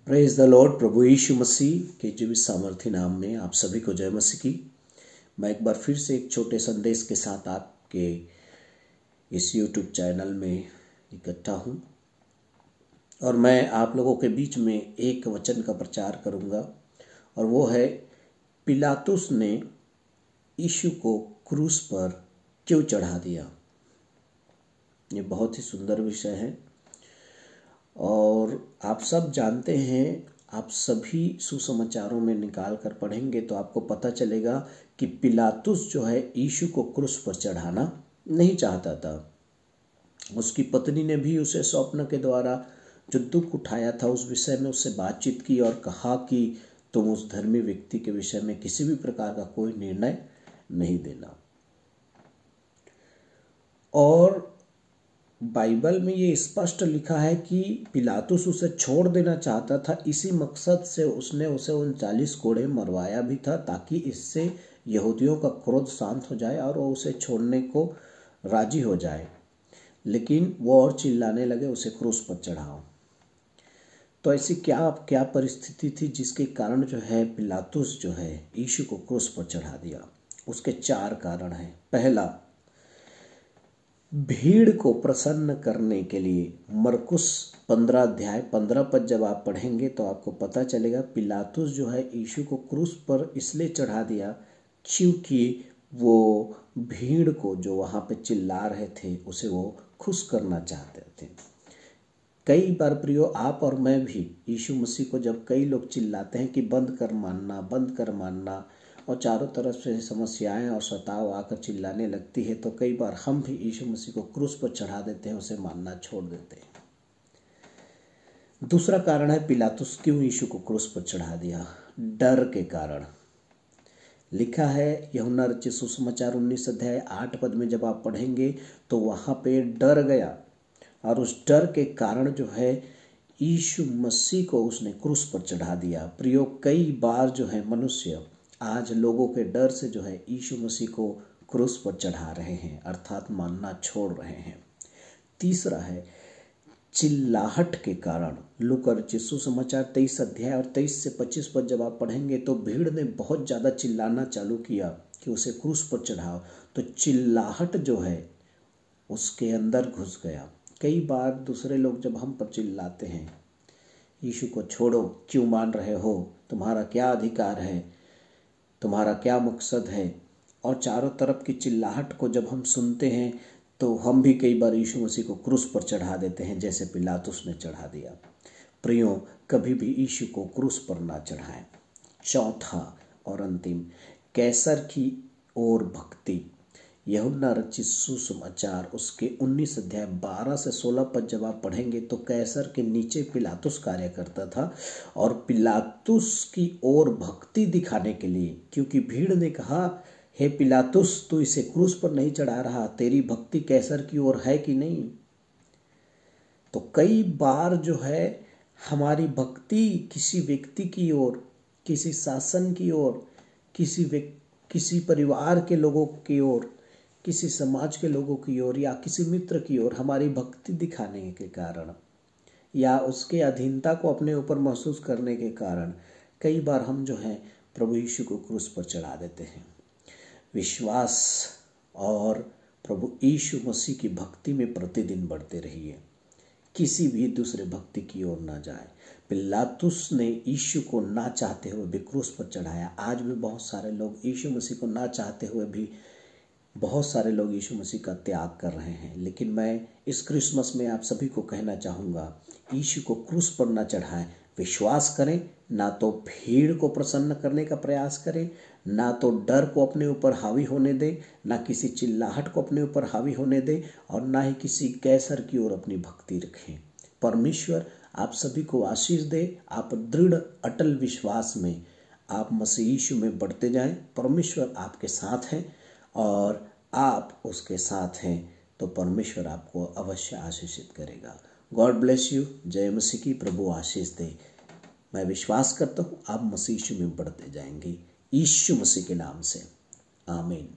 Praise the Lord. प्रभु यीशु मसीह के जीवित सामर्थ्य नाम में आप सभी को जय मसीह की। मैं एक बार फिर से एक छोटे संदेश के साथ आपके इस YouTube चैनल में इकट्ठा हूँ और मैं आप लोगों के बीच में एक वचन का प्रचार करूँगा और वो है पिलातुस ने यीशु को क्रूस पर क्यों चढ़ा दिया। ये बहुत ही सुंदर विषय है और आप सब जानते हैं, आप सभी सुसमाचारों में निकाल कर पढ़ेंगे तो आपको पता चलेगा कि पिलातुस जो है यीशु को क्रूस पर चढ़ाना नहीं चाहता था। उसकी पत्नी ने भी उसे स्वप्न के द्वारा जो दुख उठाया था उस विषय में उससे बातचीत की और कहा कि तुम उस धर्मी व्यक्ति के विषय में किसी भी प्रकार का कोई निर्णय नहीं देना। और बाइबल में ये स्पष्ट लिखा है कि पिलातुस उसे छोड़ देना चाहता था। इसी मकसद से उसने उसे 39 कोड़े मरवाया भी था ताकि इससे यहूदियों का क्रोध शांत हो जाए और वो उसे छोड़ने को राजी हो जाए। लेकिन वो और चिल्लाने लगे, उसे क्रूस पर चढ़ाओ। तो ऐसी क्या परिस्थिति थी जिसके कारण जो है पिलातुस जो है यीशु को क्रूस पर चढ़ा दिया। उसके 4 कारण हैं। पहला, भीड़ को प्रसन्न करने के लिए। मरकुस 15 अध्याय 15 पद जब आप पढ़ेंगे तो आपको पता चलेगा पिलातुस जो है यीशु को क्रूस पर इसलिए चढ़ा दिया क्योंकि वो भीड़ को जो वहाँ पे चिल्ला रहे थे उसे वो खुश करना चाहते थे। कई बार प्रियो, आप और मैं भी यीशु मसीह को जब कई लोग चिल्लाते हैं कि बंद कर मानना, बंद कर मानना, और चारों तरफ से समस्याएं और सताव आकर चिल्लाने लगती है तो कई बार हम भी यीशु मसीह को क्रूस पर चढ़ा देते हैं, उसे मानना छोड़ देते हैं। दूसरा कारण है पिलातुस क्यों यीशु को क्रूस पर चढ़ा दिया। डर के कारण। लिखा है यूहन्ना रचित सुसमाचार 19 अध्याय 8 पद में जब आप पढ़ेंगे तो वहां पे डर गया और उस डर के कारण जो है यीशु मसीह को उसने क्रूस पर चढ़ा दिया। प्रियो, कई बार जो है मनुष्य आज लोगों के डर से जो है यीशु मसीह को क्रूस पर चढ़ा रहे हैं, अर्थात मानना छोड़ रहे हैं। तीसरा है चिल्लाहट के कारण। लूका रचित सुसमाचार 23 अध्याय और 23 से 25 पद जब आप पढ़ेंगे तो भीड़ ने बहुत ज़्यादा चिल्लाना चालू किया कि उसे क्रूस पर चढ़ाओ। तो चिल्लाहट जो है उसके अंदर घुस गया। कई बार दूसरे लोग जब हम पर चिल्लाते हैं, यीशु को छोड़ो, क्यों मान रहे हो, तुम्हारा क्या अधिकार है, तुम्हारा क्या मकसद है, और चारों तरफ की चिल्लाहट को जब हम सुनते हैं तो हम भी कई बार यीशु मसीह को क्रूस पर चढ़ा देते हैं जैसे पिलातुस ने चढ़ा दिया। प्रियो, कभी भी यीशु को क्रूस पर ना चढ़ाएं। चौथा और अंतिम, कैसर की ओर भक्ति। यूहन्ना रचित सुसमाचार उसके 19 अध्याय 12 से 16 पद जब आप पढ़ेंगे तो कैसर के नीचे पिलातुस कार्य करता था और पिलातुस की ओर भक्ति दिखाने के लिए, क्योंकि भीड़ ने कहा, हे पिलातुस, तू इसे क्रूस पर नहीं चढ़ा रहा, तेरी भक्ति कैसर की ओर है कि नहीं। तो कई बार जो है हमारी भक्ति किसी व्यक्ति की ओर, किसी शासन की ओर, किसी परिवार के लोगों की ओर, किसी समाज के लोगों की ओर या किसी मित्र की ओर हमारी भक्ति दिखाने के कारण या उसके अधीनता को अपने ऊपर महसूस करने के कारण कई बार हम जो है प्रभु यीशु को क्रूस पर चढ़ा देते हैं। विश्वास और प्रभु यीशु मसीह की भक्ति में प्रतिदिन बढ़ते रहिए, किसी भी दूसरे भक्ति की ओर ना जाए। पिलातुस ने यीशु को ना चाहते हुए भी क्रूस पर चढ़ाया। आज भी बहुत सारे लोग यीशु मसीह को ना चाहते हुए भी बहुत सारे लोग यीशु मसीह का त्याग कर रहे हैं। लेकिन मैं इस क्रिसमस में आप सभी को कहना चाहूँगा, यीशु को क्रूस पर ना चढ़ाएं। विश्वास करें, ना तो भीड़ को प्रसन्न करने का प्रयास करें, ना तो डर को अपने ऊपर हावी होने दें, ना किसी चिल्लाहट को अपने ऊपर हावी होने दें और ना ही किसी कैसर की ओर अपनी भक्ति रखें। परमेश्वर आप सभी को आशीष दे। आप दृढ़ अटल विश्वास में आप मसीह यीशु में बढ़ते जाएं। परमेश्वर आपके साथ हैं और आप उसके साथ हैं तो परमेश्वर आपको अवश्य आशीषित करेगा। God bless you. जय मसीह की। प्रभु आशीष दे। मैं विश्वास करता हूँ आप मसीह यीशु में बढ़ते जाएंगे, यीशु मसीह के नाम से। आमीन।